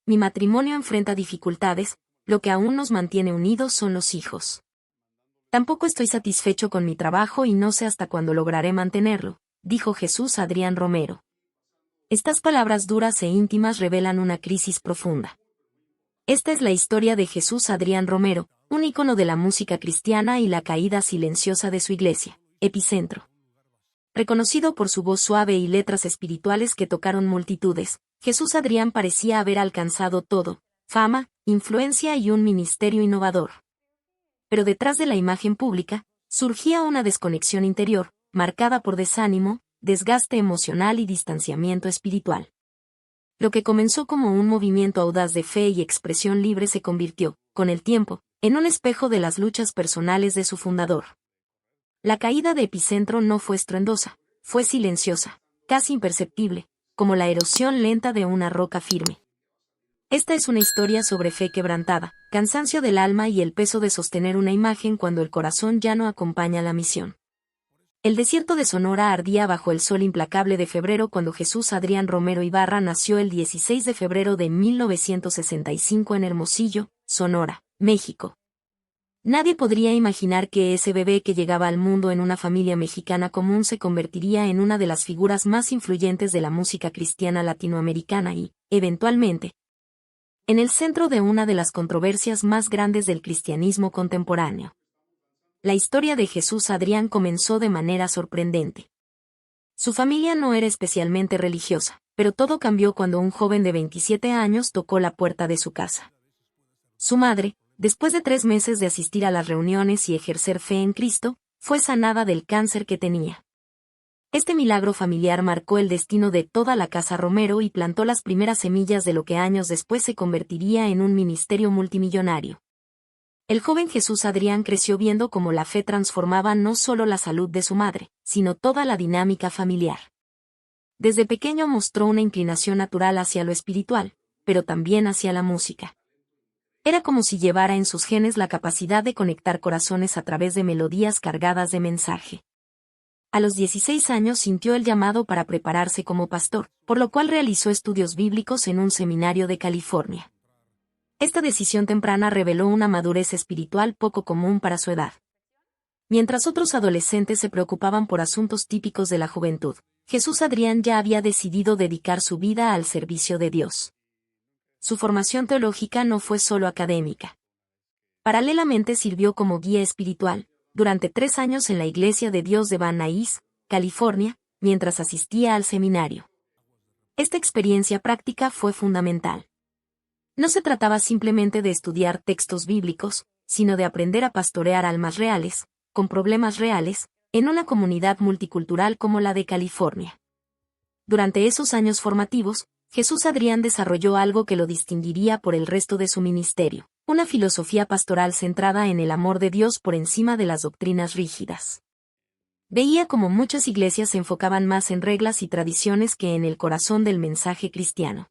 mi matrimonio enfrenta dificultades, lo que aún nos mantiene unidos son los hijos. Tampoco estoy satisfecho con mi trabajo y no sé hasta cuándo lograré mantenerlo, dijo Jesús Adrián Romero. Estas palabras duras e íntimas revelan una crisis profunda. Esta es la historia de Jesús Adrián Romero, un ícono de la música cristiana y la caída silenciosa de su iglesia, Epicentro. Reconocido por su voz suave y letras espirituales que tocaron multitudes, Jesús Adrián parecía haber alcanzado todo: fama, influencia y un ministerio innovador. Pero detrás de la imagen pública, surgía una desconexión interior, marcada por desánimo, desgaste emocional y distanciamiento espiritual. Lo que comenzó como un movimiento audaz de fe y expresión libre se convirtió, con el tiempo, en un espejo de las luchas personales de su fundador. La caída de Epicentro no fue estruendosa, fue silenciosa, casi imperceptible, como la erosión lenta de una roca firme. Esta es una historia sobre fe quebrantada, cansancio del alma y el peso de sostener una imagen cuando el corazón ya no acompaña la misión. El desierto de Sonora ardía bajo el sol implacable de febrero cuando Jesús Adrián Romero Ibarra nació el 16 de febrero de 1965 en Hermosillo, Sonora, México. Nadie podría imaginar que ese bebé que llegaba al mundo en una familia mexicana común se convertiría en una de las figuras más influyentes de la música cristiana latinoamericana y, eventualmente, en el centro de una de las controversias más grandes del cristianismo contemporáneo. La historia de Jesús Adrián comenzó de manera sorprendente. Su familia no era especialmente religiosa, pero todo cambió cuando un joven de 27 años tocó la puerta de su casa. Su madre, después de 3 meses de asistir a las reuniones y ejercer fe en Cristo, fue sanada del cáncer que tenía. Este milagro familiar marcó el destino de toda la casa Romero y plantó las primeras semillas de lo que años después se convertiría en un ministerio multimillonario. El joven Jesús Adrián creció viendo cómo la fe transformaba no solo la salud de su madre, sino toda la dinámica familiar. Desde pequeño mostró una inclinación natural hacia lo espiritual, pero también hacia la música. Era como si llevara en sus genes la capacidad de conectar corazones a través de melodías cargadas de mensaje. A los 16 años sintió el llamado para prepararse como pastor, por lo cual realizó estudios bíblicos en un seminario de California. Esta decisión temprana reveló una madurez espiritual poco común para su edad. Mientras otros adolescentes se preocupaban por asuntos típicos de la juventud, Jesús Adrián ya había decidido dedicar su vida al servicio de Dios. Su formación teológica no fue solo académica. Paralelamente sirvió como guía espiritual, durante 3 años en la Iglesia de Dios de Van Nuys, California, mientras asistía al seminario. Esta experiencia práctica fue fundamental. No se trataba simplemente de estudiar textos bíblicos, sino de aprender a pastorear almas reales, con problemas reales, en una comunidad multicultural como la de California. Durante esos años formativos, Jesús Adrián desarrolló algo que lo distinguiría por el resto de su ministerio: una filosofía pastoral centrada en el amor de Dios por encima de las doctrinas rígidas. Veía cómo muchas iglesias se enfocaban más en reglas y tradiciones que en el corazón del mensaje cristiano.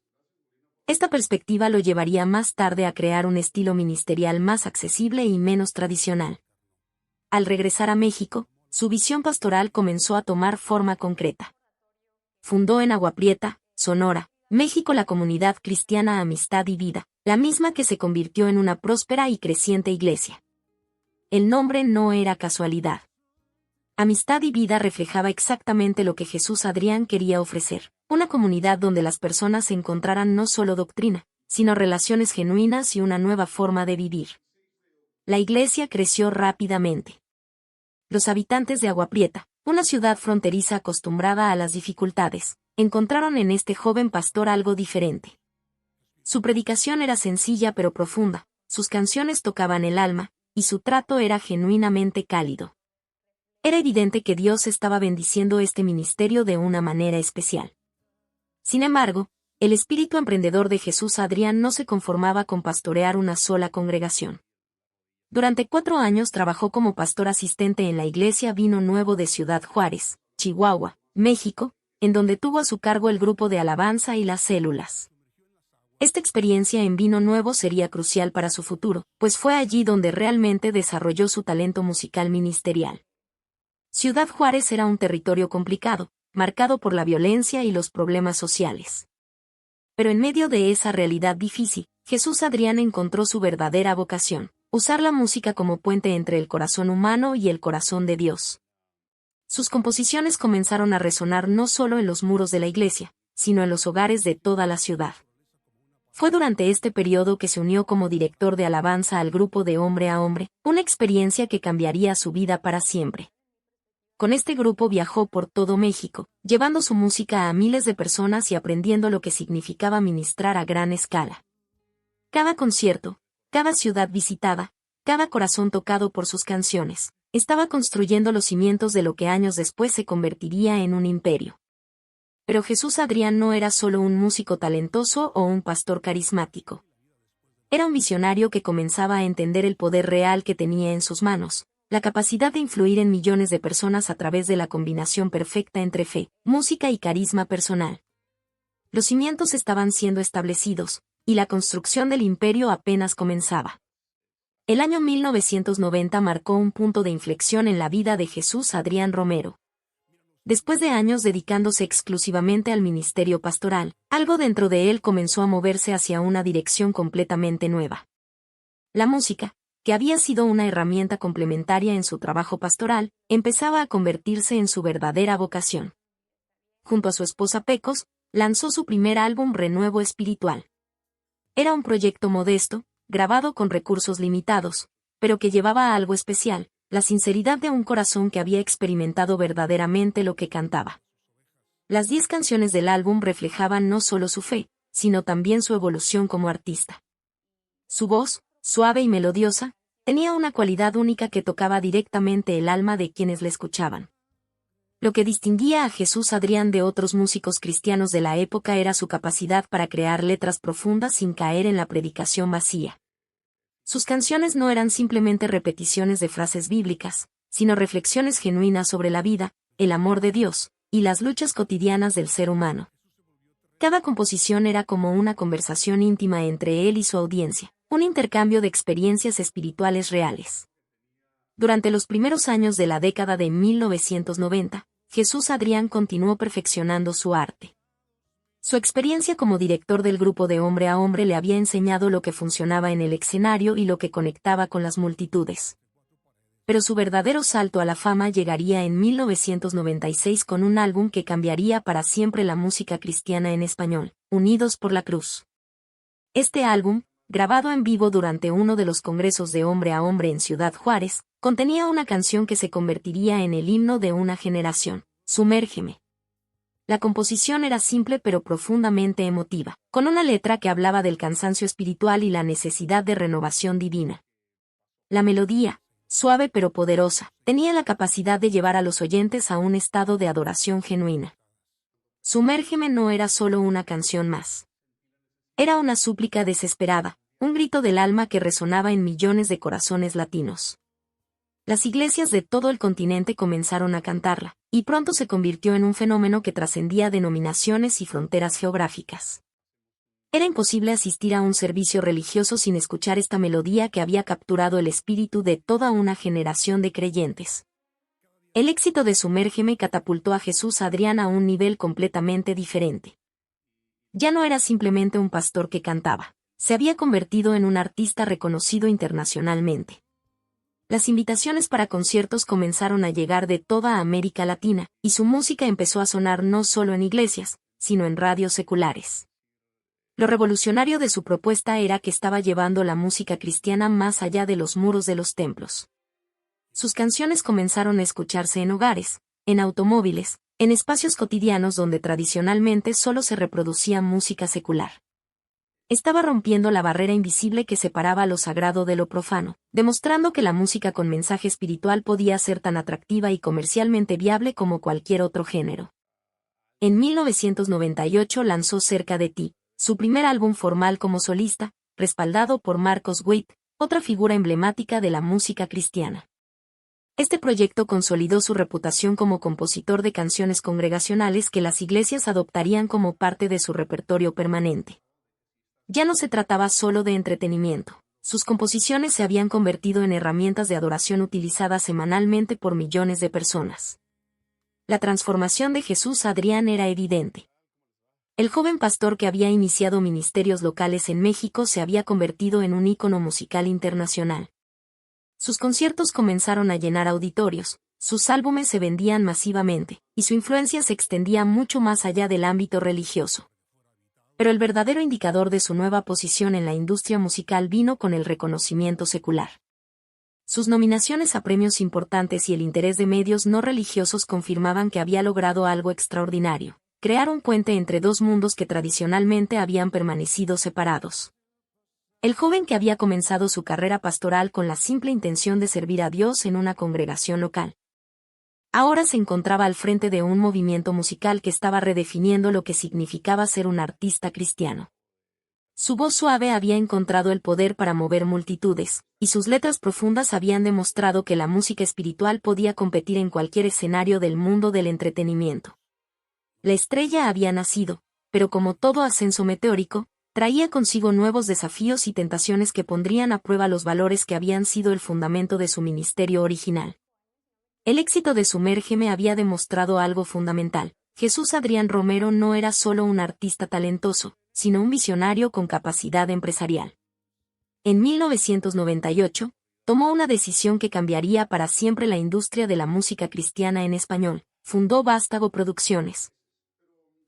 Esta perspectiva lo llevaría más tarde a crear un estilo ministerial más accesible y menos tradicional. Al regresar a México, su visión pastoral comenzó a tomar forma concreta. Fundó en Agua Prieta, Sonora, México, la comunidad cristiana Amistad y Vida, la misma que se convirtió en una próspera y creciente iglesia. El nombre no era casualidad. Amistad y Vida reflejaba exactamente lo que Jesús Adrián quería ofrecer: una comunidad donde las personas encontraran no solo doctrina, sino relaciones genuinas y una nueva forma de vivir. La iglesia creció rápidamente. Los habitantes de Agua Prieta, una ciudad fronteriza acostumbrada a las dificultades, encontraron en este joven pastor algo diferente. Su predicación era sencilla pero profunda, sus canciones tocaban el alma, y su trato era genuinamente cálido. Era evidente que Dios estaba bendiciendo este ministerio de una manera especial. Sin embargo, el espíritu emprendedor de Jesús Adrián no se conformaba con pastorear una sola congregación. Durante 4 años trabajó como pastor asistente en la Iglesia Vino Nuevo de Ciudad Juárez, Chihuahua, México, en donde tuvo a su cargo el grupo de alabanza y las células. Esta experiencia en Vino Nuevo sería crucial para su futuro, pues fue allí donde realmente desarrolló su talento musical ministerial. Ciudad Juárez era un territorio complicado, marcado por la violencia y los problemas sociales. Pero en medio de esa realidad difícil, Jesús Adrián encontró su verdadera vocación: usar la música como puente entre el corazón humano y el corazón de Dios. Sus composiciones comenzaron a resonar no solo en los muros de la iglesia, sino en los hogares de toda la ciudad. Fue durante este periodo que se unió como director de alabanza al grupo de Hombre a Hombre, una experiencia que cambiaría su vida para siempre. Con este grupo viajó por todo México, llevando su música a miles de personas y aprendiendo lo que significaba ministrar a gran escala. Cada concierto, cada ciudad visitada, cada corazón tocado por sus canciones, estaba construyendo los cimientos de lo que años después se convertiría en un imperio. Pero Jesús Adrián no era solo un músico talentoso o un pastor carismático. Era un visionario que comenzaba a entender el poder real que tenía en sus manos, la capacidad de influir en millones de personas a través de la combinación perfecta entre fe, música y carisma personal. Los cimientos estaban siendo establecidos, y la construcción del imperio apenas comenzaba. El año 1990 marcó un punto de inflexión en la vida de Jesús Adrián Romero. Después de años dedicándose exclusivamente al ministerio pastoral, algo dentro de él comenzó a moverse hacia una dirección completamente nueva. La música, que había sido una herramienta complementaria en su trabajo pastoral, empezaba a convertirse en su verdadera vocación. Junto a su esposa Pecos, lanzó su primer álbum Renuevo Espiritual. Era un proyecto modesto, grabado con recursos limitados, pero que llevaba algo especial: la sinceridad de un corazón que había experimentado verdaderamente lo que cantaba. Las 10 canciones del álbum reflejaban no solo su fe, sino también su evolución como artista. Su voz, suave y melodiosa, tenía una cualidad única que tocaba directamente el alma de quienes la escuchaban. Lo que distinguía a Jesús Adrián de otros músicos cristianos de la época era su capacidad para crear letras profundas sin caer en la predicación vacía. Sus canciones no eran simplemente repeticiones de frases bíblicas, sino reflexiones genuinas sobre la vida, el amor de Dios, y las luchas cotidianas del ser humano. Cada composición era como una conversación íntima entre él y su audiencia, un intercambio de experiencias espirituales reales. Durante los primeros años de la década de 1990, Jesús Adrián continuó perfeccionando su arte. Su experiencia como director del grupo de Hombre a Hombre le había enseñado lo que funcionaba en el escenario y lo que conectaba con las multitudes. Pero su verdadero salto a la fama llegaría en 1996 con un álbum que cambiaría para siempre la música cristiana en español, Unidos por la Cruz. Este álbum, grabado en vivo durante uno de los congresos de Hombre a Hombre en Ciudad Juárez, contenía una canción que se convertiría en el himno de una generación: Sumérgeme. La composición era simple pero profundamente emotiva, con una letra que hablaba del cansancio espiritual y la necesidad de renovación divina. La melodía, suave pero poderosa, tenía la capacidad de llevar a los oyentes a un estado de adoración genuina. Sumérgeme no era solo una canción más. Era una súplica desesperada, un grito del alma que resonaba en millones de corazones latinos. Las iglesias de todo el continente comenzaron a cantarla, y pronto se convirtió en un fenómeno que trascendía denominaciones y fronteras geográficas. Era imposible asistir a un servicio religioso sin escuchar esta melodía que había capturado el espíritu de toda una generación de creyentes. El éxito de Sumérgeme catapultó a Jesús Adrián a un nivel completamente diferente. Ya no era simplemente un pastor que cantaba, se había convertido en un artista reconocido internacionalmente. Las invitaciones para conciertos comenzaron a llegar de toda América Latina, y su música empezó a sonar no solo en iglesias, sino en radios seculares. Lo revolucionario de su propuesta era que estaba llevando la música cristiana más allá de los muros de los templos. Sus canciones comenzaron a escucharse en hogares, en automóviles, en espacios cotidianos donde tradicionalmente solo se reproducía música secular. Estaba rompiendo la barrera invisible que separaba lo sagrado de lo profano, demostrando que la música con mensaje espiritual podía ser tan atractiva y comercialmente viable como cualquier otro género. En 1998 lanzó Cerca de ti, su primer álbum formal como solista, respaldado por Marcos Witt, otra figura emblemática de la música cristiana. Este proyecto consolidó su reputación como compositor de canciones congregacionales que las iglesias adoptarían como parte de su repertorio permanente. Ya no se trataba solo de entretenimiento. Sus composiciones se habían convertido en herramientas de adoración utilizadas semanalmente por millones de personas. La transformación de Jesús Adrián era evidente. El joven pastor que había iniciado ministerios locales en México se había convertido en un ícono musical internacional. Sus conciertos comenzaron a llenar auditorios, sus álbumes se vendían masivamente, y su influencia se extendía mucho más allá del ámbito religioso. Pero el verdadero indicador de su nueva posición en la industria musical vino con el reconocimiento secular. Sus nominaciones a premios importantes y el interés de medios no religiosos confirmaban que había logrado algo extraordinario: crear un puente entre dos mundos que tradicionalmente habían permanecido separados. El joven que había comenzado su carrera pastoral con la simple intención de servir a Dios en una congregación local, ahora se encontraba al frente de un movimiento musical que estaba redefiniendo lo que significaba ser un artista cristiano. Su voz suave había encontrado el poder para mover multitudes, y sus letras profundas habían demostrado que la música espiritual podía competir en cualquier escenario del mundo del entretenimiento. La estrella había nacido, pero como todo ascenso meteórico, traía consigo nuevos desafíos y tentaciones que pondrían a prueba los valores que habían sido el fundamento de su ministerio original. El éxito de Sumérgeme había demostrado algo fundamental: Jesús Adrián Romero no era solo un artista talentoso, sino un visionario con capacidad empresarial. En 1998, tomó una decisión que cambiaría para siempre la industria de la música cristiana en español: fundó Vástago Producciones,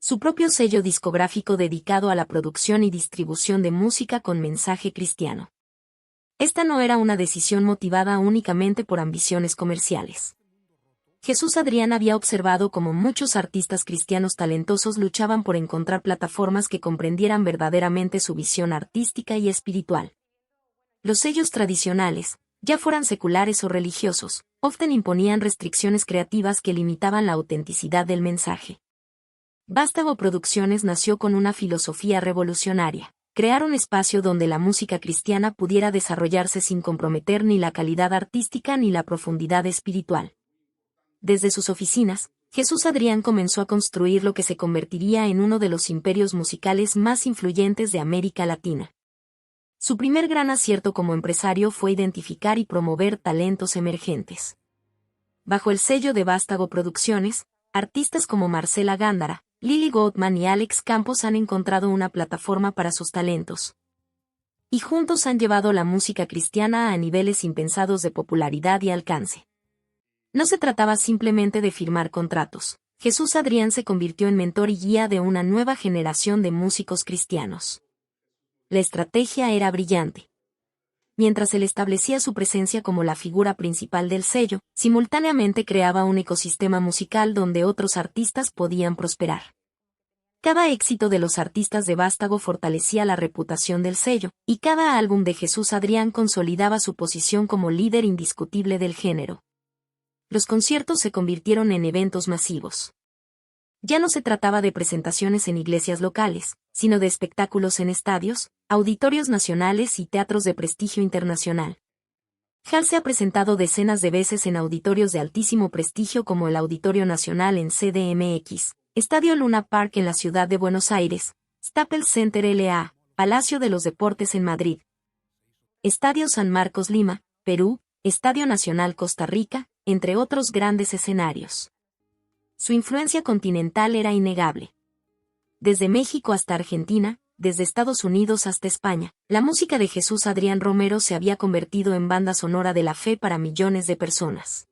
su propio sello discográfico dedicado a la producción y distribución de música con mensaje cristiano. Esta no era una decisión motivada únicamente por ambiciones comerciales. Jesús Adrián había observado cómo muchos artistas cristianos talentosos luchaban por encontrar plataformas que comprendieran verdaderamente su visión artística y espiritual. Los sellos tradicionales, ya fueran seculares o religiosos, often imponían restricciones creativas que limitaban la autenticidad del mensaje. Vástago Producciones nació con una filosofía revolucionaria: crear un espacio donde la música cristiana pudiera desarrollarse sin comprometer ni la calidad artística ni la profundidad espiritual. Desde sus oficinas, Jesús Adrián comenzó a construir lo que se convertiría en uno de los imperios musicales más influyentes de América Latina. Su primer gran acierto como empresario fue identificar y promover talentos emergentes. Bajo el sello de Vástago Producciones, artistas como Marcela Gándara, Lily Goldman y Alex Campos han encontrado una plataforma para sus talentos. Y juntos han llevado la música cristiana a niveles impensados de popularidad y alcance. No se trataba simplemente de firmar contratos. Jesús Adrián se convirtió en mentor y guía de una nueva generación de músicos cristianos. La estrategia era brillante. Mientras él establecía su presencia como la figura principal del sello, simultáneamente creaba un ecosistema musical donde otros artistas podían prosperar. Cada éxito de los artistas de Vástago fortalecía la reputación del sello, y cada álbum de Jesús Adrián consolidaba su posición como líder indiscutible del género. Los conciertos se convirtieron en eventos masivos. Ya no se trataba de presentaciones en iglesias locales, sino de espectáculos en estadios, auditorios nacionales y teatros de prestigio internacional. Hall se ha presentado decenas de veces en auditorios de altísimo prestigio como el Auditorio Nacional en CDMX, Estadio Luna Park en la ciudad de Buenos Aires, Staples Center LA, Palacio de los Deportes en Madrid, Estadio San Marcos Lima, Perú, Estadio Nacional Costa Rica, entre otros grandes escenarios. Su influencia continental era innegable. Desde México hasta Argentina, desde Estados Unidos hasta España, la música de Jesús Adrián Romero se había convertido en banda sonora de la fe para millones de personas.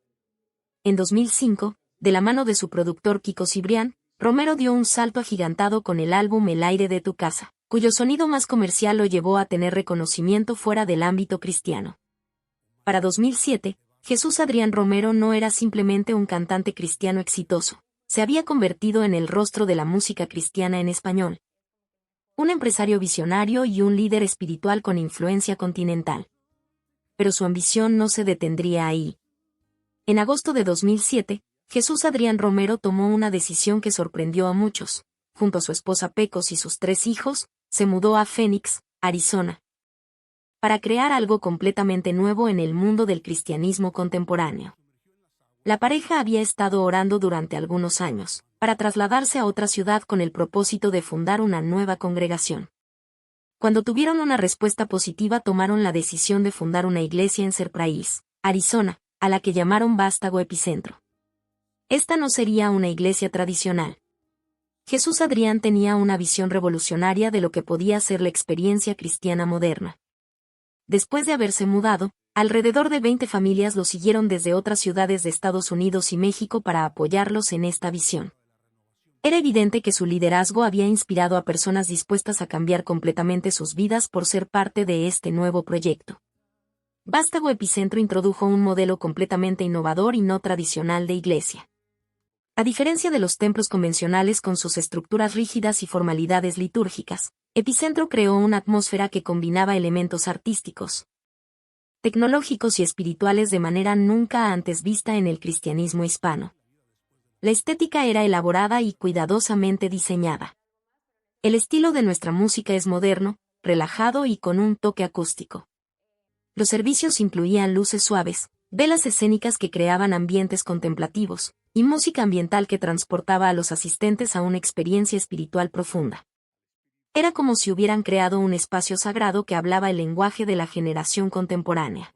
En 2005, de la mano de su productor Kiko Cibrián, Romero dio un salto agigantado con el álbum El aire de tu casa, cuyo sonido más comercial lo llevó a tener reconocimiento fuera del ámbito cristiano. Para 2007, Jesús Adrián Romero no era simplemente un cantante cristiano exitoso, se había convertido en el rostro de la música cristiana en español. Un empresario visionario y un líder espiritual con influencia continental. Pero su ambición no se detendría ahí. En agosto de 2007, Jesús Adrián Romero tomó una decisión que sorprendió a muchos. Junto a su esposa Pecos y sus 3 hijos, se mudó a Phoenix, Arizona, para crear algo completamente nuevo en el mundo del cristianismo contemporáneo. La pareja había estado orando durante algunos años, para trasladarse a otra ciudad con el propósito de fundar una nueva congregación. Cuando tuvieron una respuesta positiva, tomaron la decisión de fundar una iglesia en Surprise, Arizona, a la que llamaron Vástago Epicentro. Esta no sería una iglesia tradicional. Jesús Adrián tenía una visión revolucionaria de lo que podía ser la experiencia cristiana moderna. Después de haberse mudado, alrededor de 20 familias lo siguieron desde otras ciudades de Estados Unidos y México para apoyarlos en esta visión. Era evidente que su liderazgo había inspirado a personas dispuestas a cambiar completamente sus vidas por ser parte de este nuevo proyecto. Vástago Epicentro introdujo un modelo completamente innovador y no tradicional de iglesia. A diferencia de los templos convencionales con sus estructuras rígidas y formalidades litúrgicas, Epicentro creó una atmósfera que combinaba elementos artísticos, tecnológicos y espirituales de manera nunca antes vista en el cristianismo hispano. La estética era elaborada y cuidadosamente diseñada. El estilo de nuestra música es moderno, relajado y con un toque acústico. Los servicios incluían luces suaves, velas escénicas que creaban ambientes contemplativos, y música ambiental que transportaba a los asistentes a una experiencia espiritual profunda. Era como si hubieran creado un espacio sagrado que hablaba el lenguaje de la generación contemporánea.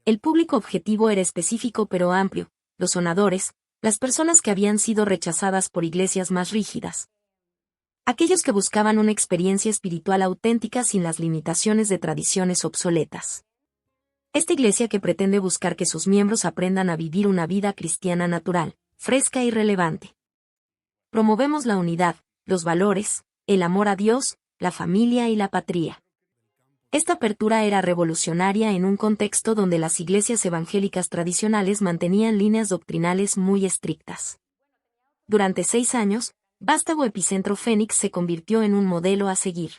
El público objetivo era específico pero amplio: los sonadores, las personas que habían sido rechazadas por iglesias más rígidas, aquellos que buscaban una experiencia espiritual auténtica sin las limitaciones de tradiciones obsoletas. Esta iglesia que pretende buscar que sus miembros aprendan a vivir una vida cristiana natural, fresca y relevante. Promovemos la unidad, los valores, el amor a Dios, la familia y la patria. Esta apertura era revolucionaria en un contexto donde las iglesias evangélicas tradicionales mantenían líneas doctrinales muy estrictas. Durante 6 años, Vástago Epicentro Fénix se convirtió en un modelo a seguir.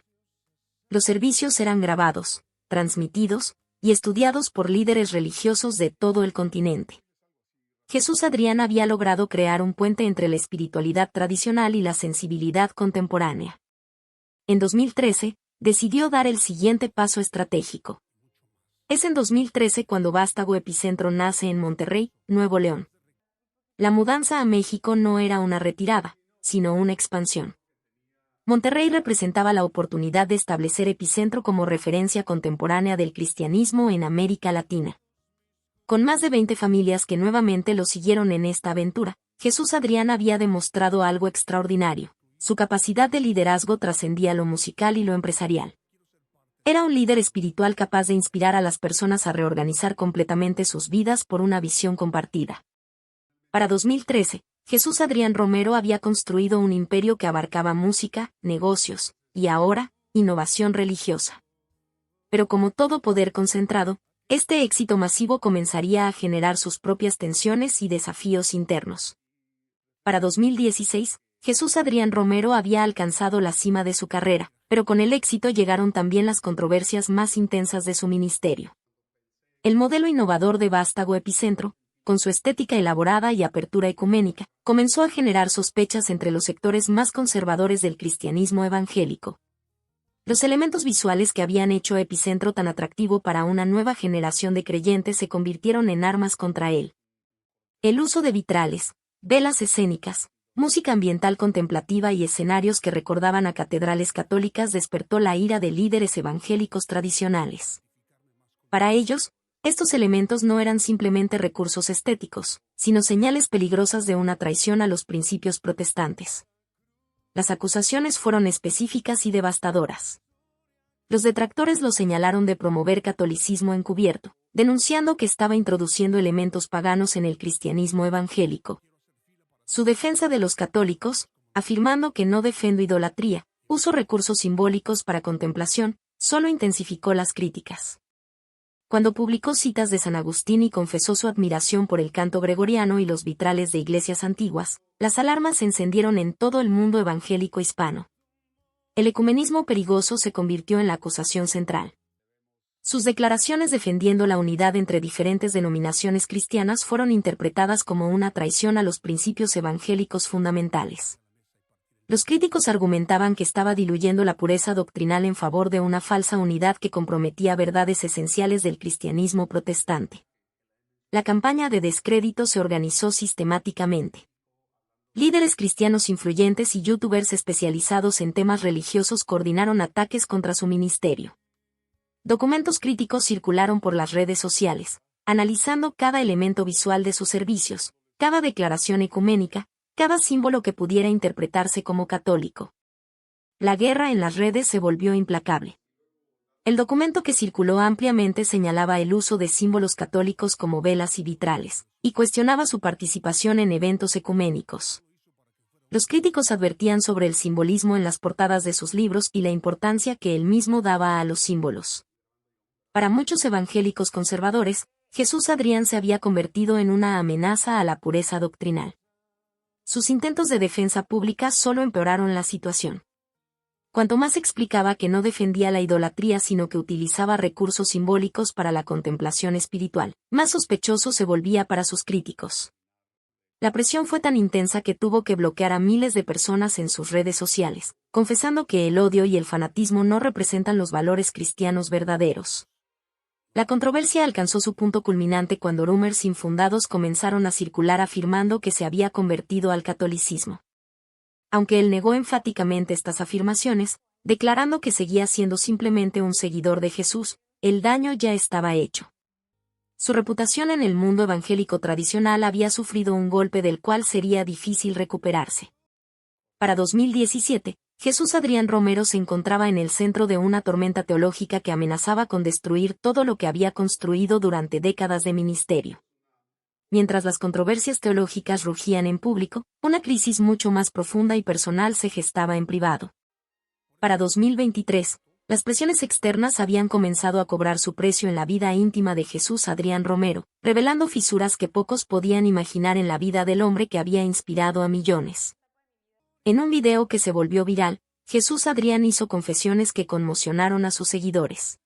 Los servicios eran grabados, transmitidos y estudiados por líderes religiosos de todo el continente. Jesús Adrián había logrado crear un puente entre la espiritualidad tradicional y la sensibilidad contemporánea. En 2013, decidió dar el siguiente paso estratégico. Es en 2013 cuando Vástago Epicentro nace en Monterrey, Nuevo León. La mudanza a México no era una retirada, sino una expansión. Monterrey representaba la oportunidad de establecer Epicentro como referencia contemporánea del cristianismo en América Latina. Con más de 20 familias que nuevamente lo siguieron en esta aventura, Jesús Adrián había demostrado algo extraordinario: su capacidad de liderazgo trascendía lo musical y lo empresarial. Era un líder espiritual capaz de inspirar a las personas a reorganizar completamente sus vidas por una visión compartida. Para 2013, Jesús Adrián Romero había construido un imperio que abarcaba música, negocios, y ahora, innovación religiosa. Pero como todo poder concentrado, este éxito masivo comenzaría a generar sus propias tensiones y desafíos internos. Para 2016, Jesús Adrián Romero había alcanzado la cima de su carrera, pero con el éxito llegaron también las controversias más intensas de su ministerio. El modelo innovador de Vástago Epicentro, con su estética elaborada y apertura ecuménica, comenzó a generar sospechas entre los sectores más conservadores del cristianismo evangélico. Los elementos visuales que habían hecho Epicentro tan atractivo para una nueva generación de creyentes se convirtieron en armas contra él. El uso de vitrales, velas escénicas, música ambiental contemplativa y escenarios que recordaban a catedrales católicas despertó la ira de líderes evangélicos tradicionales. Para ellos, estos elementos no eran simplemente recursos estéticos, sino señales peligrosas de una traición a los principios protestantes. Las acusaciones fueron específicas y devastadoras. Los detractores lo señalaron de promover catolicismo encubierto, denunciando que estaba introduciendo elementos paganos en el cristianismo evangélico. Su defensa de los católicos, afirmando que no defiendo idolatría, uso recursos simbólicos para contemplación, solo intensificó las críticas. Cuando publicó citas de San Agustín y confesó su admiración por el canto gregoriano y los vitrales de iglesias antiguas, las alarmas se encendieron en todo el mundo evangélico hispano. El ecumenismo perigoso se convirtió en la acusación central. Sus declaraciones defendiendo la unidad entre diferentes denominaciones cristianas fueron interpretadas como una traición a los principios evangélicos fundamentales. Los críticos argumentaban que estaba diluyendo la pureza doctrinal en favor de una falsa unidad que comprometía verdades esenciales del cristianismo protestante. La campaña de descrédito se organizó sistemáticamente. Líderes cristianos influyentes y youtubers especializados en temas religiosos coordinaron ataques contra su ministerio. Documentos críticos circularon por las redes sociales, analizando cada elemento visual de sus servicios, cada declaración ecuménica, cada símbolo que pudiera interpretarse como católico. La guerra en las redes se volvió implacable. El documento que circuló ampliamente señalaba el uso de símbolos católicos como velas y vitrales, y cuestionaba su participación en eventos ecuménicos. Los críticos advertían sobre el simbolismo en las portadas de sus libros y la importancia que él mismo daba a los símbolos. Para muchos evangélicos conservadores, Jesús Adrián se había convertido en una amenaza a la pureza doctrinal. Sus intentos de defensa pública solo empeoraron la situación. Cuanto más explicaba que no defendía la idolatría sino que utilizaba recursos simbólicos para la contemplación espiritual, más sospechoso se volvía para sus críticos. La presión fue tan intensa que tuvo que bloquear a miles de personas en sus redes sociales, confesando que el odio y el fanatismo no representan los valores cristianos verdaderos. La controversia alcanzó su punto culminante cuando rumores infundados comenzaron a circular afirmando que se había convertido al catolicismo. Aunque él negó enfáticamente estas afirmaciones, declarando que seguía siendo simplemente un seguidor de Jesús, el daño ya estaba hecho. Su reputación en el mundo evangélico tradicional había sufrido un golpe del cual sería difícil recuperarse. Para 2017, Jesús Adrián Romero se encontraba en el centro de una tormenta teológica que amenazaba con destruir todo lo que había construido durante décadas de ministerio. Mientras las controversias teológicas rugían en público, una crisis mucho más profunda y personal se gestaba en privado. Para 2023, las presiones externas habían comenzado a cobrar su precio en la vida íntima de Jesús Adrián Romero, revelando fisuras que pocos podían imaginar en la vida del hombre que había inspirado a millones. En un video que se volvió viral, Jesús Adrián hizo confesiones que conmocionaron a sus seguidores.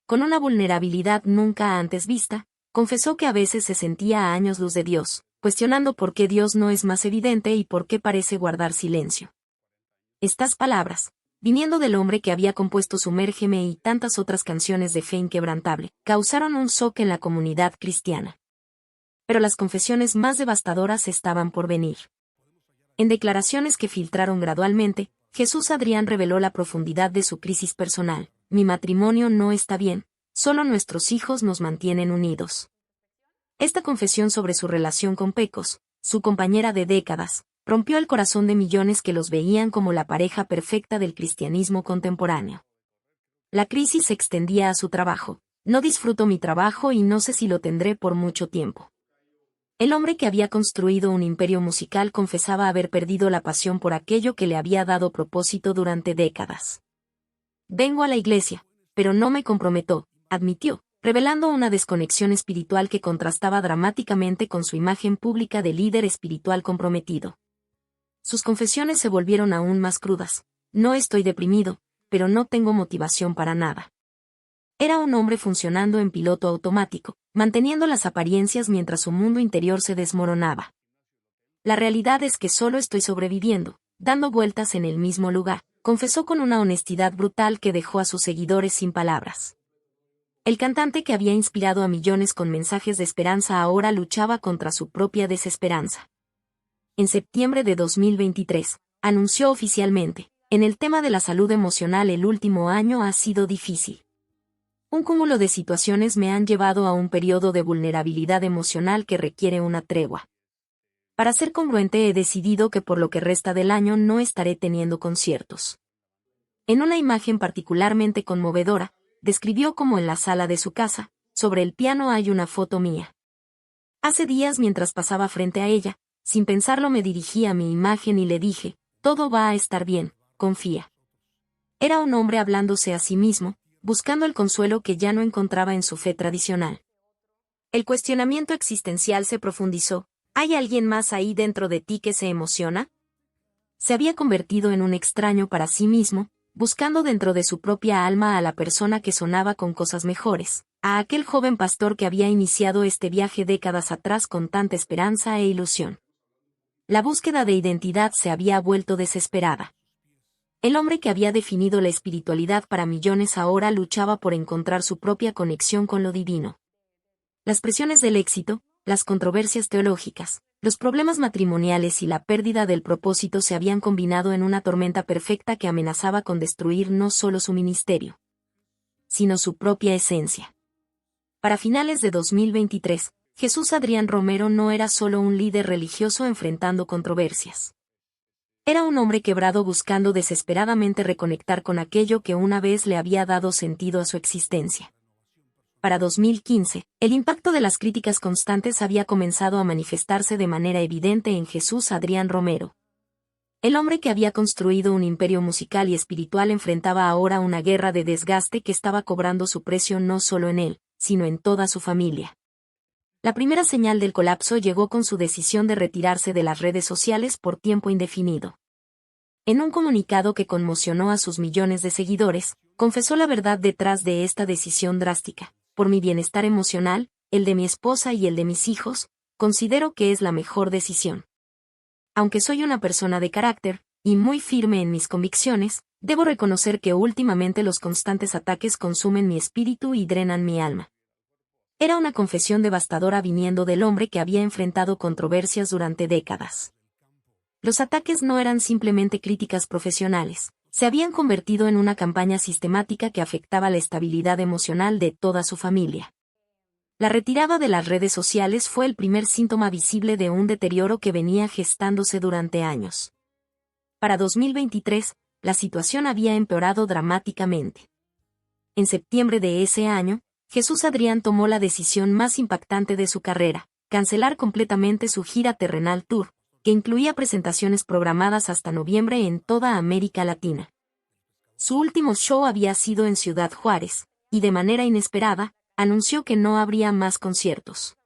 Con una vulnerabilidad nunca antes vista, confesó que a veces se sentía a años luz de Dios, cuestionando por qué Dios no es más evidente y por qué parece guardar silencio. Estas palabras, viniendo del hombre que había compuesto Sumérgeme y tantas otras canciones de fe inquebrantable, causaron un shock en la comunidad cristiana. Pero las confesiones más devastadoras estaban por venir. En declaraciones que filtraron gradualmente, Jesús Adrián reveló la profundidad de su crisis personal. Mi matrimonio no está bien, solo nuestros hijos nos mantienen unidos. Esta confesión sobre su relación con Pecos, su compañera de décadas, rompió el corazón de millones que los veían como la pareja perfecta del cristianismo contemporáneo. La crisis se extendía a su trabajo. No disfruto mi trabajo y no sé si lo tendré por mucho tiempo. El hombre que había construido un imperio musical confesaba haber perdido la pasión por aquello que le había dado propósito durante décadas. Vengo a la iglesia, pero no me comprometo, admitió, revelando una desconexión espiritual que contrastaba dramáticamente con su imagen pública de líder espiritual comprometido. Sus confesiones se volvieron aún más crudas. No estoy deprimido, pero no tengo motivación para nada. Era un hombre funcionando en piloto automático, manteniendo las apariencias mientras su mundo interior se desmoronaba. La realidad es que solo estoy sobreviviendo, dando vueltas en el mismo lugar, confesó con una honestidad brutal que dejó a sus seguidores sin palabras. El cantante que había inspirado a millones con mensajes de esperanza ahora luchaba contra su propia desesperanza. En septiembre de 2023, anunció oficialmente, en el tema de la salud emocional el último año ha sido difícil. Un cúmulo de situaciones me han llevado a un periodo de vulnerabilidad emocional que requiere una tregua. Para ser congruente he decidido que por lo que resta del año no estaré teniendo conciertos. En una imagen particularmente conmovedora, describió cómo en la sala de su casa, sobre el piano hay una foto mía. Hace días mientras pasaba frente a ella, sin pensarlo me dirigí a mi imagen y le dije, todo va a estar bien, confía. Era un hombre hablándose a sí mismo, buscando el consuelo que ya no encontraba en su fe tradicional. El cuestionamiento existencial se profundizó. ¿Hay alguien más ahí dentro de ti que se emociona? Se había convertido en un extraño para sí mismo, buscando dentro de su propia alma a la persona que sonaba con cosas mejores, a aquel joven pastor que había iniciado este viaje décadas atrás con tanta esperanza e ilusión. La búsqueda de identidad se había vuelto desesperada. El hombre que había definido la espiritualidad para millones ahora luchaba por encontrar su propia conexión con lo divino. Las presiones del éxito, las controversias teológicas, los problemas matrimoniales y la pérdida del propósito se habían combinado en una tormenta perfecta que amenazaba con destruir no solo su ministerio, sino su propia esencia. Para finales de 2023, Jesús Adrián Romero no era solo un líder religioso enfrentando controversias. Era un hombre quebrado buscando desesperadamente reconectar con aquello que una vez le había dado sentido a su existencia. Para 2015, el impacto de las críticas constantes había comenzado a manifestarse de manera evidente en Jesús Adrián Romero. El hombre que había construido un imperio musical y espiritual enfrentaba ahora una guerra de desgaste que estaba cobrando su precio no solo en él, sino en toda su familia. La primera señal del colapso llegó con su decisión de retirarse de las redes sociales por tiempo indefinido. En un comunicado que conmocionó a sus millones de seguidores, confesó la verdad detrás de esta decisión drástica. Por mi bienestar emocional, el de mi esposa y el de mis hijos, considero que es la mejor decisión. Aunque soy una persona de carácter, y muy firme en mis convicciones, debo reconocer que últimamente los constantes ataques consumen mi espíritu y drenan mi alma. Era una confesión devastadora viniendo del hombre que había enfrentado controversias durante décadas. Los ataques no eran simplemente críticas profesionales, se habían convertido en una campaña sistemática que afectaba la estabilidad emocional de toda su familia. La retirada de las redes sociales fue el primer síntoma visible de un deterioro que venía gestándose durante años. Para 2023, la situación había empeorado dramáticamente. En septiembre de ese año, Jesús Adrián tomó la decisión más impactante de su carrera, cancelar completamente su gira terrenal tour, que incluía presentaciones programadas hasta noviembre en toda América Latina. Su último show había sido en Ciudad Juárez, y de manera inesperada, anunció que no habría más conciertos.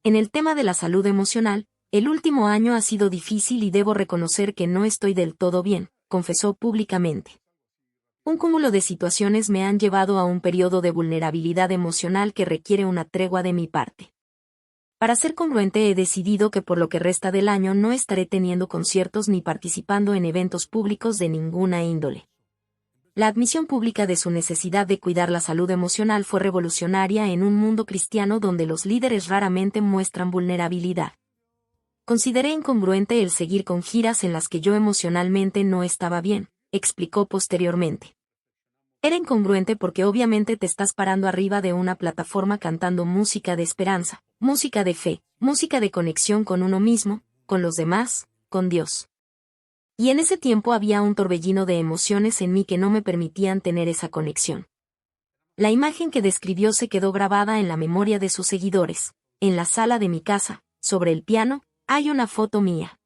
En el tema de la salud emocional, el último año ha sido difícil y debo reconocer que no estoy del todo bien, confesó públicamente. Un cúmulo de situaciones me han llevado a un periodo de vulnerabilidad emocional que requiere una tregua de mi parte. Para ser congruente he decidido que por lo que resta del año no estaré teniendo conciertos ni participando en eventos públicos de ninguna índole. La admisión pública de su necesidad de cuidar la salud emocional fue revolucionaria en un mundo cristiano donde los líderes raramente muestran vulnerabilidad. Consideré incongruente el seguir con giras en las que yo emocionalmente no estaba bien, explicó posteriormente. Era incongruente porque obviamente te estás parando arriba de una plataforma cantando música de esperanza, música de fe, música de conexión con uno mismo, con los demás, con Dios. Y en ese tiempo había un torbellino de emociones en mí que no me permitían tener esa conexión. La imagen que describió se quedó grabada en la memoria de sus seguidores. En la sala de mi casa, sobre el piano, hay una foto mía.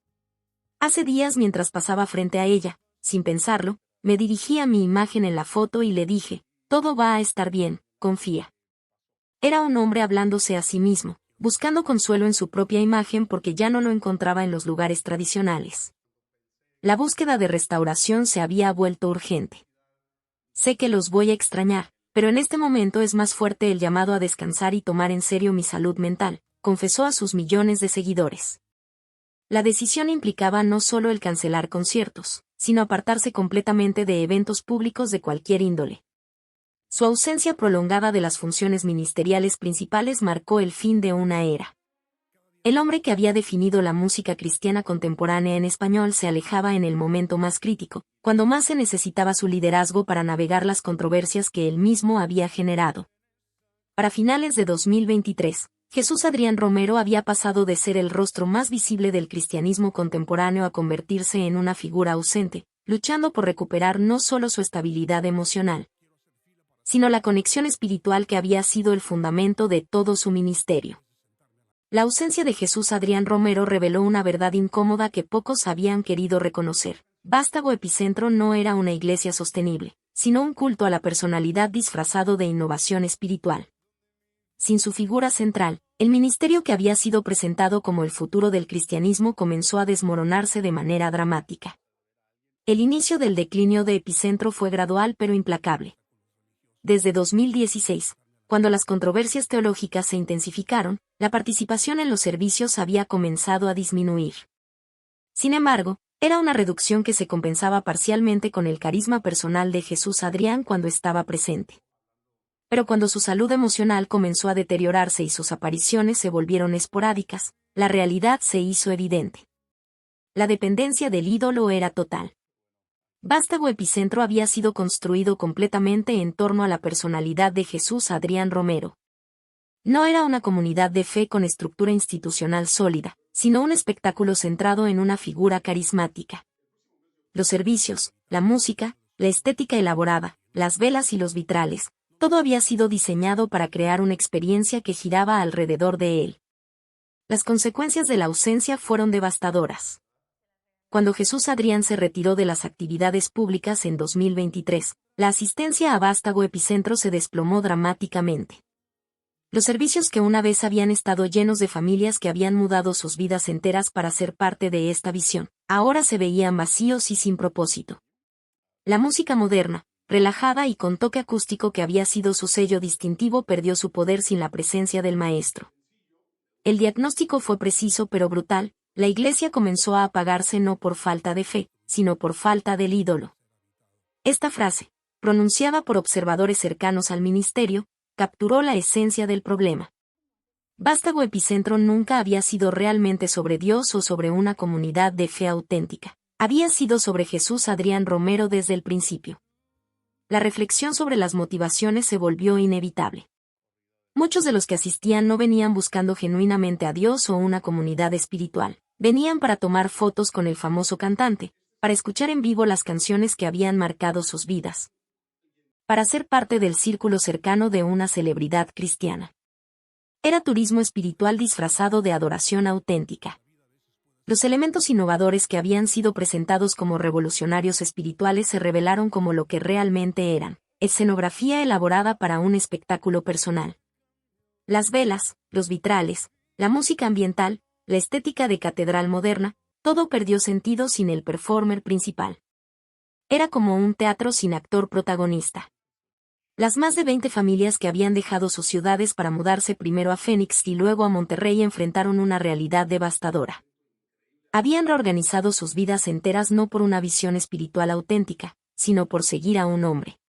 Hace días mientras pasaba frente a ella, sin pensarlo, me dirigí a mi imagen en la foto y le dije, todo va a estar bien, confía. Era un hombre hablándose a sí mismo, buscando consuelo en su propia imagen porque ya no lo encontraba en los lugares tradicionales. La búsqueda de restauración se había vuelto urgente. Sé que los voy a extrañar, pero en este momento es más fuerte el llamado a descansar y tomar en serio mi salud mental, confesó a sus millones de seguidores. La decisión implicaba no solo el cancelar conciertos, sino apartarse completamente de eventos públicos de cualquier índole. Su ausencia prolongada de las funciones ministeriales principales marcó el fin de una era. El hombre que había definido la música cristiana contemporánea en español se alejaba en el momento más crítico, cuando más se necesitaba su liderazgo para navegar las controversias que él mismo había generado. Para finales de 2023, Jesús Adrián Romero había pasado de ser el rostro más visible del cristianismo contemporáneo a convertirse en una figura ausente, luchando por recuperar no solo su estabilidad emocional, sino la conexión espiritual que había sido el fundamento de todo su ministerio. La ausencia de Jesús Adrián Romero reveló una verdad incómoda que pocos habían querido reconocer. Vástago Epicentro no era una iglesia sostenible, sino un culto a la personalidad disfrazado de innovación espiritual. Sin su figura central, el ministerio que había sido presentado como el futuro del cristianismo comenzó a desmoronarse de manera dramática. El inicio del declinio de Epicentro fue gradual pero implacable. Desde 2016, cuando las controversias teológicas se intensificaron, la participación en los servicios había comenzado a disminuir. Sin embargo, era una reducción que se compensaba parcialmente con el carisma personal de Jesús Adrián cuando estaba presente. Pero cuando su salud emocional comenzó a deteriorarse y sus apariciones se volvieron esporádicas, la realidad se hizo evidente. La dependencia del ídolo era total. Vástago Epicentro había sido construido completamente en torno a la personalidad de Jesús Adrián Romero. No era una comunidad de fe con estructura institucional sólida, sino un espectáculo centrado en una figura carismática. Los servicios, la música, la estética elaborada, las velas y los vitrales, todo había sido diseñado para crear una experiencia que giraba alrededor de él. Las consecuencias de la ausencia fueron devastadoras. Cuando Jesús Adrián se retiró de las actividades públicas en 2023, la asistencia a Vástago Epicentro se desplomó dramáticamente. Los servicios que una vez habían estado llenos de familias que habían mudado sus vidas enteras para ser parte de esta visión, ahora se veían vacíos y sin propósito. La música moderna, relajada y con toque acústico que había sido su sello distintivo, perdió su poder sin la presencia del maestro. El diagnóstico fue preciso pero brutal: la iglesia comenzó a apagarse no por falta de fe, sino por falta del ídolo. Esta frase, pronunciada por observadores cercanos al ministerio, capturó la esencia del problema. Vástago Epicentro nunca había sido realmente sobre Dios o sobre una comunidad de fe auténtica. Había sido sobre Jesús Adrián Romero desde el principio. La reflexión sobre las motivaciones se volvió inevitable. Muchos de los que asistían no venían buscando genuinamente a Dios o una comunidad espiritual. Venían para tomar fotos con el famoso cantante, para escuchar en vivo las canciones que habían marcado sus vidas, para ser parte del círculo cercano de una celebridad cristiana. Era turismo espiritual disfrazado de adoración auténtica. Los elementos innovadores que habían sido presentados como revolucionarios espirituales se revelaron como lo que realmente eran: escenografía elaborada para un espectáculo personal. Las velas, los vitrales, la música ambiental, la estética de catedral moderna, todo perdió sentido sin el performer principal. Era como un teatro sin actor protagonista. Las más de 20 familias que habían dejado sus ciudades para mudarse primero a Phoenix y luego a Monterrey enfrentaron una realidad devastadora. Habían reorganizado sus vidas enteras no por una visión espiritual auténtica, sino por seguir a un hombre.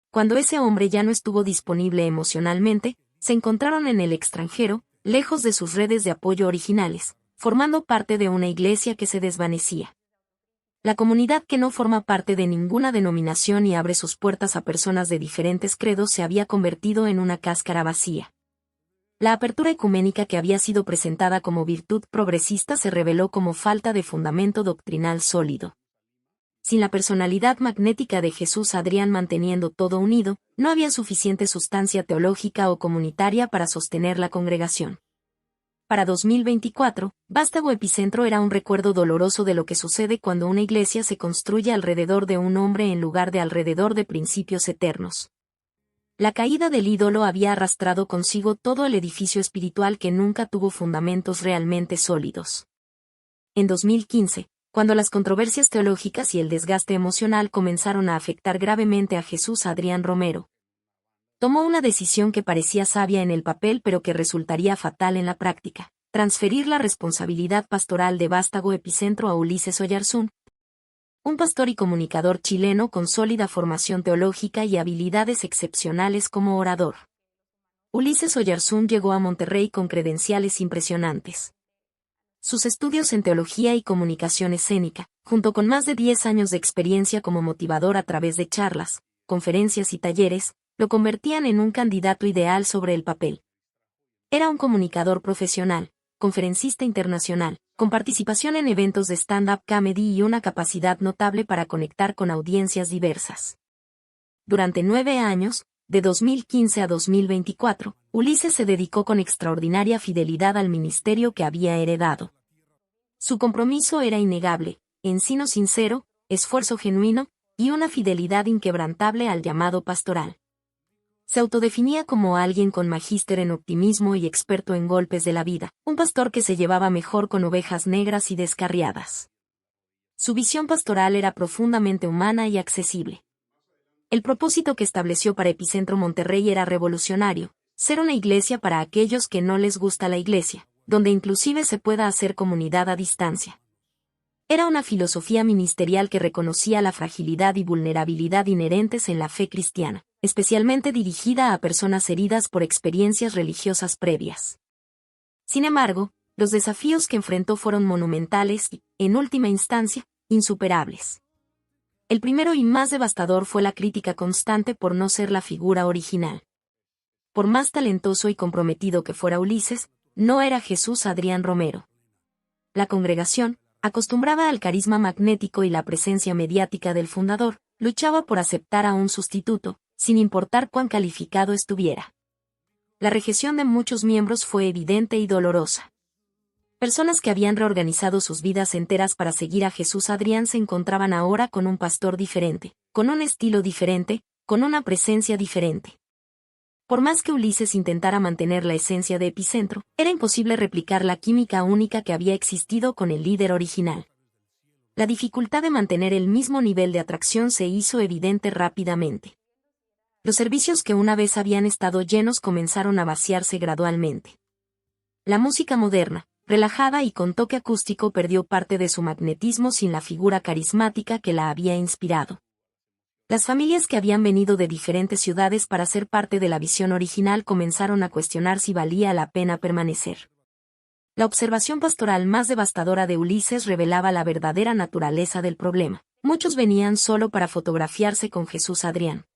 Cuando ese hombre ya no estuvo disponible emocionalmente, se encontraron en el extranjero, lejos de sus redes de apoyo originales, formando parte de una iglesia que se desvanecía. La comunidad que no forma parte de ninguna denominación y abre sus puertas a personas de diferentes credos se había convertido en una cáscara vacía. La apertura ecuménica que había sido presentada como virtud progresista se reveló como falta de fundamento doctrinal sólido. Sin la personalidad magnética de Jesús Adrián manteniendo todo unido, no había suficiente sustancia teológica o comunitaria para sostener la congregación. Para 2024, Vástago Epicentro era un recuerdo doloroso de lo que sucede cuando una iglesia se construye alrededor de un hombre en lugar de alrededor de principios eternos. La caída del ídolo había arrastrado consigo todo el edificio espiritual que nunca tuvo fundamentos realmente sólidos. En 2015, cuando las controversias teológicas y el desgaste emocional comenzaron a afectar gravemente a Jesús Adrián Romero, tomó una decisión que parecía sabia en el papel pero que resultaría fatal en la práctica: transferir la responsabilidad pastoral de Vástago Epicentro a Ulises Oyarzún, un pastor y comunicador chileno con sólida formación teológica y habilidades excepcionales como orador. Ulises Oyarzún llegó a Monterrey con credenciales impresionantes. Sus estudios en teología y comunicación escénica, junto con más de 10 años de experiencia como motivador a través de charlas, conferencias y talleres, lo convertían en un candidato ideal sobre el papel. Era un comunicador profesional, conferencista internacional, con participación en eventos de stand-up comedy y una capacidad notable para conectar con audiencias diversas. Durante 9 años, de 2015 a 2024, Ulises se dedicó con extraordinaria fidelidad al ministerio que había heredado. Su compromiso era innegable: encino sincero, esfuerzo genuino, y una fidelidad inquebrantable al llamado pastoral. Se autodefinía como alguien con magíster en optimismo y experto en golpes de la vida, un pastor que se llevaba mejor con ovejas negras y descarriadas. Su visión pastoral era profundamente humana y accesible. El propósito que estableció para Epicentro Monterrey era revolucionario: ser una iglesia para aquellos que no les gusta la iglesia, donde inclusive se pueda hacer comunidad a distancia. Era una filosofía ministerial que reconocía la fragilidad y vulnerabilidad inherentes en la fe cristiana, especialmente dirigida a personas heridas por experiencias religiosas previas. Sin embargo, los desafíos que enfrentó fueron monumentales y, en última instancia, insuperables. El primero y más devastador fue la crítica constante por no ser la figura original. por más talentoso y comprometido que fuera Ulises, no era Jesús Adrián Romero. La congregación, acostumbrada al carisma magnético y la presencia mediática del fundador, luchaba por aceptar a un sustituto, sin importar cuán calificado estuviera. La rejección de muchos miembros fue evidente y dolorosa. Personas que habían reorganizado sus vidas enteras para seguir a Jesús Adrián se encontraban ahora con un pastor diferente, con un estilo diferente, con una presencia diferente. Por más que Ulises intentara mantener la esencia de Epicentro, era imposible replicar la química única que había existido con el líder original. La dificultad de mantener el mismo nivel de atracción se hizo evidente rápidamente. Los servicios que una vez habían estado llenos comenzaron a vaciarse gradualmente. La música moderna, relajada y con toque acústico, perdió parte de su magnetismo sin la figura carismática que la había inspirado. Las familias que habían venido de diferentes ciudades para ser parte de la visión original comenzaron a cuestionar si valía la pena permanecer. La observación pastoral más devastadora de Ulises revelaba la verdadera naturaleza del problema. Muchos venían solo para fotografiarse con Jesús Adrián.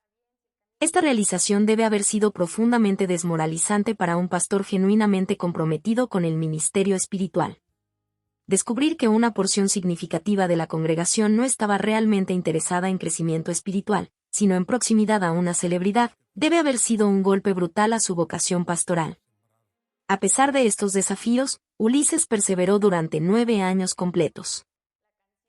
Esta realización debe haber sido profundamente desmoralizante para un pastor genuinamente comprometido con el ministerio espiritual. Descubrir que una porción significativa de la congregación no estaba realmente interesada en crecimiento espiritual, sino en proximidad a una celebridad, debe haber sido un golpe brutal a su vocación pastoral. A pesar de estos desafíos, Ulises perseveró durante 9 años completos.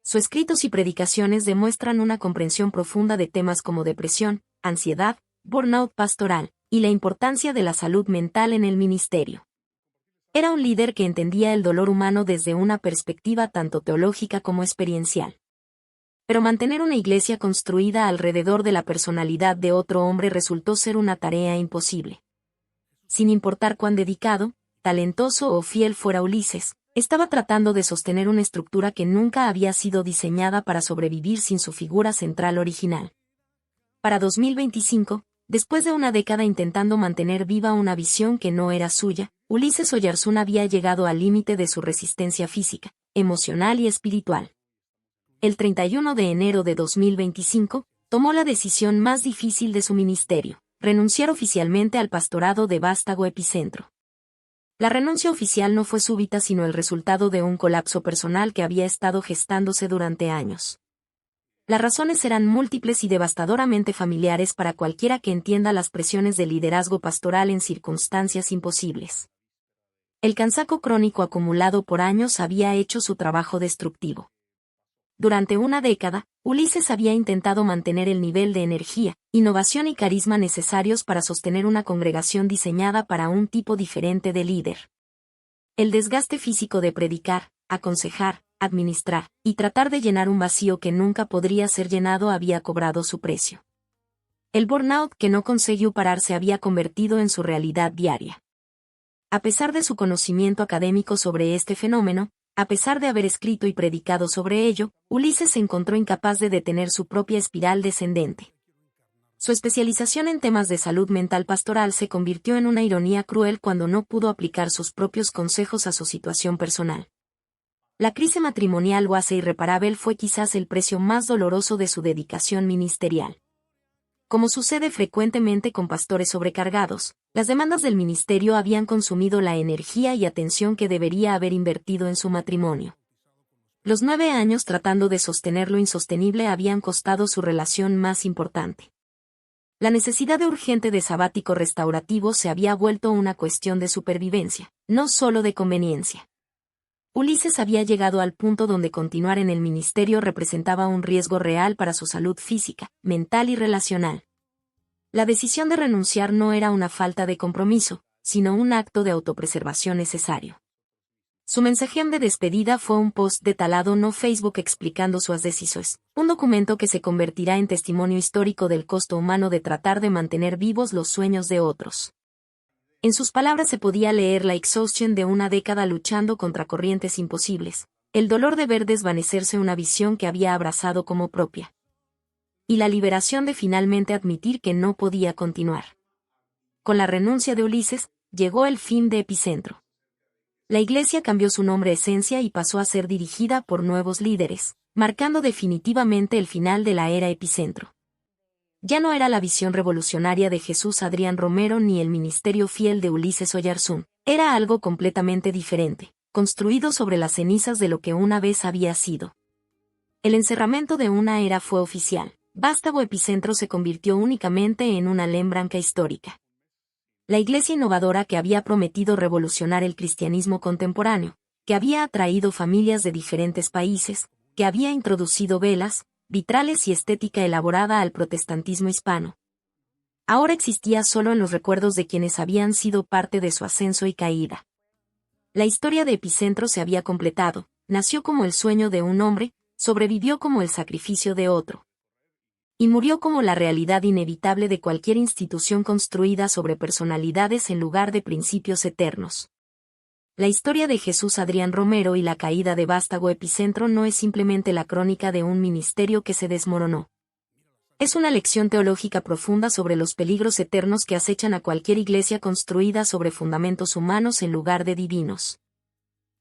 Sus escritos y predicaciones demuestran una comprensión profunda de temas como depresión, ansiedad, burnout pastoral, y la importancia de la salud mental en el ministerio. Era un líder que entendía el dolor humano desde una perspectiva tanto teológica como experiencial. Pero mantener una iglesia construida alrededor de la personalidad de otro hombre resultó ser una tarea imposible. Sin importar cuán dedicado, talentoso o fiel fuera Ulises, estaba tratando de sostener una estructura que nunca había sido diseñada para sobrevivir sin su figura central original. Para 2025, después de una década intentando mantener viva una visión que no era suya, Ulises Oyarzún había llegado al límite de su resistencia física, emocional y espiritual. El 31 de enero de 2025, tomó la decisión más difícil de su ministerio: renunciar oficialmente al pastorado de Vástago Epicentro. La renuncia oficial no fue súbita sino el resultado de un colapso personal que había estado gestándose durante años. Las razones eran múltiples y devastadoramente familiares para cualquiera que entienda las presiones del liderazgo pastoral en circunstancias imposibles. El cansancio crónico acumulado por años había hecho su trabajo destructivo. Durante una década, Ulises había intentado mantener el nivel de energía, innovación y carisma necesarios para sostener una congregación diseñada para un tipo diferente de líder. El desgaste físico de predicar, aconsejar, administrar, y tratar de llenar un vacío que nunca podría ser llenado había cobrado su precio. El burnout que no consiguió parar se había convertido en su realidad diaria. A pesar de su conocimiento académico sobre este fenómeno, a pesar de haber escrito y predicado sobre ello, Ulises se encontró incapaz de detener su propia espiral descendente. Su especialización en temas de salud mental pastoral se convirtió en una ironía cruel cuando no pudo aplicar sus propios consejos a su situación personal. La crisis matrimonial o hace irreparable fue quizás el precio más doloroso de su dedicación ministerial. Como sucede frecuentemente con pastores sobrecargados, las demandas del ministerio habían consumido la energía y atención que debería haber invertido en su matrimonio. Los 9 años tratando de sostener lo insostenible habían costado su relación más importante. La necesidad urgente de sabático restaurativo se había vuelto una cuestión de supervivencia, no solo de conveniencia. Ulises había llegado al punto donde continuar en el ministerio representaba un riesgo real para su salud física, mental y relacional. La decisión de renunciar no era una falta de compromiso, sino un acto de autopreservación necesario. Su mensaje de despedida fue un post de Talado no Facebook explicando sus decisiones, un documento que se convertirá en testimonio histórico del costo humano de tratar de mantener vivos los sueños de otros. En sus palabras se podía leer la exhaustion de una década luchando contra corrientes imposibles, el dolor de ver desvanecerse una visión que había abrazado como propia, y la liberación de finalmente admitir que no podía continuar. Con la renuncia de Ulises, llegó el fin de Epicentro. La iglesia cambió su nombre esencia y pasó a ser dirigida por nuevos líderes, marcando definitivamente el final de la era Epicentro. Ya no era la visión revolucionaria de Jesús Adrián Romero ni el ministerio fiel de Ulises Oyarzún. Era algo completamente diferente, construido sobre las cenizas de lo que una vez había sido. El encerramiento de una era fue oficial. Vástago Epicentro se convirtió únicamente en una lembranca histórica. La iglesia innovadora que había prometido revolucionar el cristianismo contemporáneo, que había atraído familias de diferentes países, que había introducido velas, vitrales y estética elaborada al protestantismo hispano. Ahora existía solo en los recuerdos de quienes habían sido parte de su ascenso y caída. La historia de Epicentro se había completado, nació como el sueño de un hombre, sobrevivió como el sacrificio de otro. Y murió como la realidad inevitable de cualquier institución construida sobre personalidades en lugar de principios eternos. La historia de Jesús Adrián Romero y la caída de Vástago Epicentro no es simplemente la crónica de un ministerio que se desmoronó. Es una lección teológica profunda sobre los peligros eternos que acechan a cualquier iglesia construida sobre fundamentos humanos en lugar de divinos.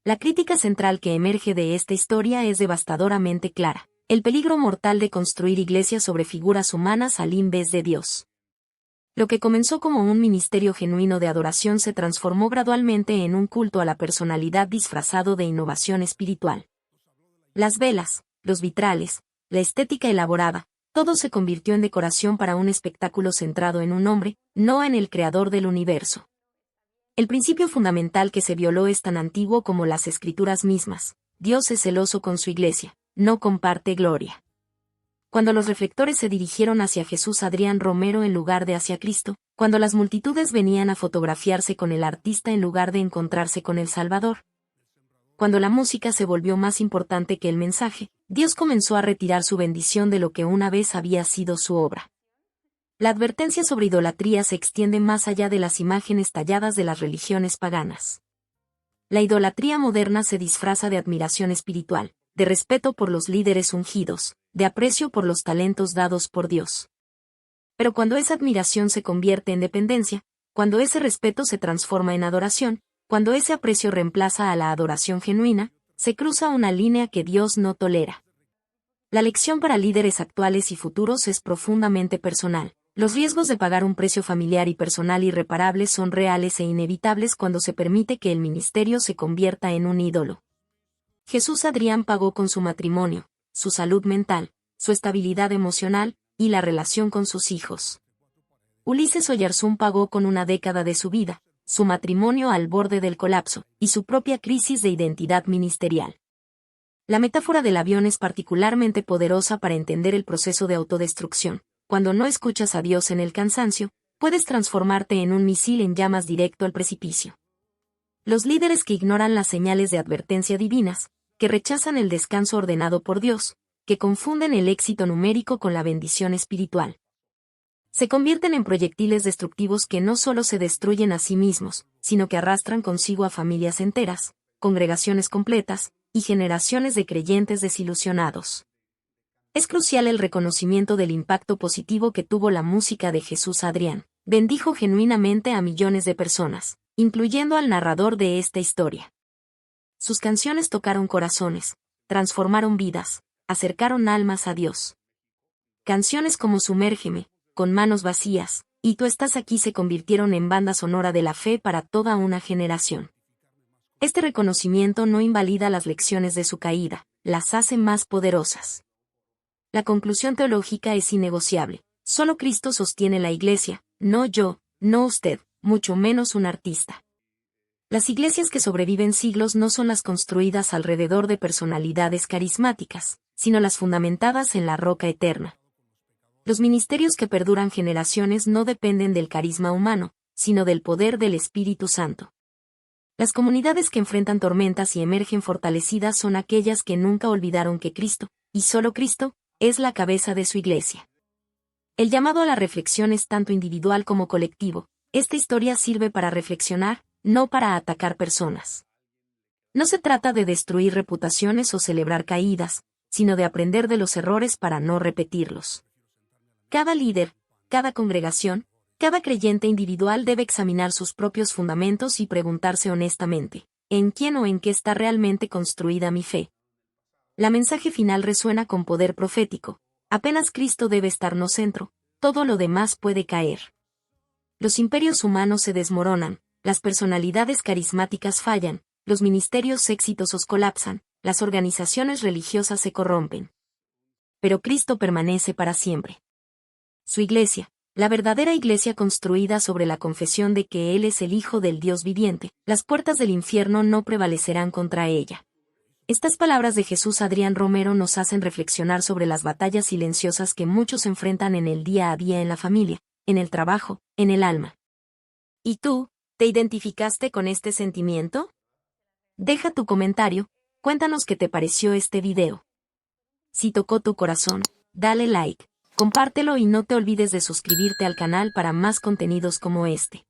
La crítica central que emerge de esta historia es devastadoramente clara: el peligro mortal de construir iglesias sobre figuras humanas en vez de Dios. Lo que comenzó como un ministerio genuino de adoración se transformó gradualmente en un culto a la personalidad disfrazado de innovación espiritual. Las velas, los vitrales, la estética elaborada, todo se convirtió en decoración para un espectáculo centrado en un hombre, no en el creador del universo. El principio fundamental que se violó es tan antiguo como las escrituras mismas: Dios es celoso con su iglesia, no comparte gloria. Cuando los reflectores se dirigieron hacia Jesús Adrián Romero en lugar de hacia Cristo, cuando las multitudes venían a fotografiarse con el artista en lugar de encontrarse con el Salvador, cuando la música se volvió más importante que el mensaje, Dios comenzó a retirar su bendición de lo que una vez había sido su obra. La advertencia sobre idolatría se extiende más allá de las imágenes talladas de las religiones paganas. La idolatría moderna se disfraza de admiración espiritual, de respeto por los líderes ungidos, de aprecio por los talentos dados por Dios. Pero cuando esa admiración se convierte en dependencia, cuando ese respeto se transforma en adoración, cuando ese aprecio reemplaza a la adoración genuina, se cruza una línea que Dios no tolera. La lección para líderes actuales y futuros es profundamente personal. Los riesgos de pagar un precio familiar y personal irreparable son reales e inevitables cuando se permite que el ministerio se convierta en un ídolo. Jesús Adrián pagó con su matrimonio, su salud mental, su estabilidad emocional, y la relación con sus hijos. Ulises Oyarzún pagó con una década de su vida, su matrimonio al borde del colapso, y su propia crisis de identidad ministerial. La metáfora del avión es particularmente poderosa para entender el proceso de autodestrucción. Cuando no escuchas a Dios en el cansancio, puedes transformarte en un misil en llamas directo al precipicio. Los líderes que ignoran las señales de advertencia divinas, que rechazan el descanso ordenado por Dios, que confunden el éxito numérico con la bendición espiritual, se convierten en proyectiles destructivos que no solo se destruyen a sí mismos, sino que arrastran consigo a familias enteras, congregaciones completas, y generaciones de creyentes desilusionados. Es crucial el reconocimiento del impacto positivo que tuvo la música de Jesús Adrián. Bendijo genuinamente a millones de personas, incluyendo al narrador de esta historia. Sus canciones tocaron corazones, transformaron vidas, acercaron almas a Dios. Canciones como Sumérgeme, Con manos vacías, y Tú estás aquí se convirtieron en banda sonora de la fe para toda una generación. Este reconocimiento no invalida las lecciones de su caída, las hace más poderosas. La conclusión teológica es innegociable. Solo Cristo sostiene la iglesia, no yo, no usted, mucho menos un artista. Las iglesias que sobreviven siglos no son las construidas alrededor de personalidades carismáticas, sino las fundamentadas en la roca eterna. Los ministerios que perduran generaciones no dependen del carisma humano, sino del poder del Espíritu Santo. Las comunidades que enfrentan tormentas y emergen fortalecidas son aquellas que nunca olvidaron que Cristo, y solo Cristo, es la cabeza de su iglesia. El llamado a la reflexión es tanto individual como colectivo. Esta historia sirve para reflexionar, no para atacar personas. No se trata de destruir reputaciones o celebrar caídas, sino de aprender de los errores para no repetirlos. Cada líder, cada congregación, cada creyente individual debe examinar sus propios fundamentos y preguntarse honestamente, ¿en quién o en qué está realmente construida mi fe? La mensaje final resuena con poder profético. Apenas Cristo debe estarnos centro, todo lo demás puede caer. Los imperios humanos se desmoronan, las personalidades carismáticas fallan, los ministerios exitosos colapsan, las organizaciones religiosas se corrompen. Pero Cristo permanece para siempre. Su iglesia, la verdadera iglesia construida sobre la confesión de que Él es el Hijo del Dios viviente, las puertas del infierno no prevalecerán contra ella. Estas palabras de Jesús Adrián Romero nos hacen reflexionar sobre las batallas silenciosas que muchos enfrentan en el día a día en la familia, en el trabajo, en el alma. ¿Y tú, te identificaste con este sentimiento? Deja tu comentario, cuéntanos qué te pareció este video. Si tocó tu corazón, dale like, compártelo y no te olvides de suscribirte al canal para más contenidos como este.